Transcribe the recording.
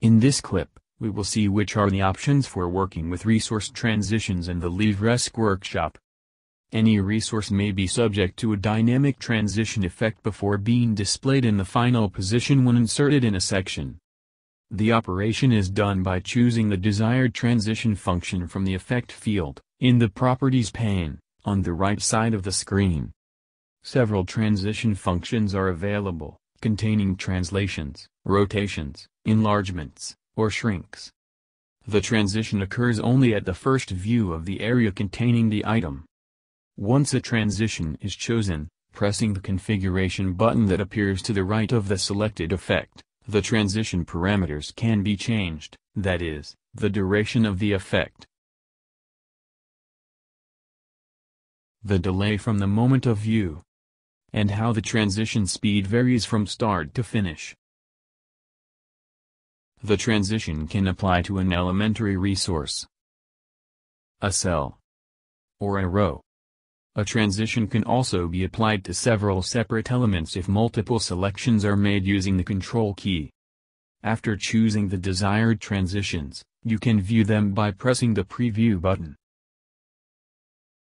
In this clip, we will see which are the options for working with resource transitions in the Livresq workshop. Any resource may be subject to a dynamic transition effect before being displayed in the final position when inserted in a section. The operation is done by choosing the desired transition function from the Effect field, in the Properties pane, on the right side of the screen. Several transition functions are available, containing translations, rotations, enlargements, or shrinks. The transition occurs only at the first view of the area containing the item. Once a transition is chosen, pressing the configuration button that appears to the right of the selected effect, the transition parameters can be changed, that is, the duration of the effect, the delay from the moment of view, and how the transition speed varies from start to finish. The transition can apply to an elementary resource, a cell, or a row. A transition can also be applied to several separate elements if multiple selections are made using the Control key. After choosing the desired transitions, you can view them by pressing the Preview button.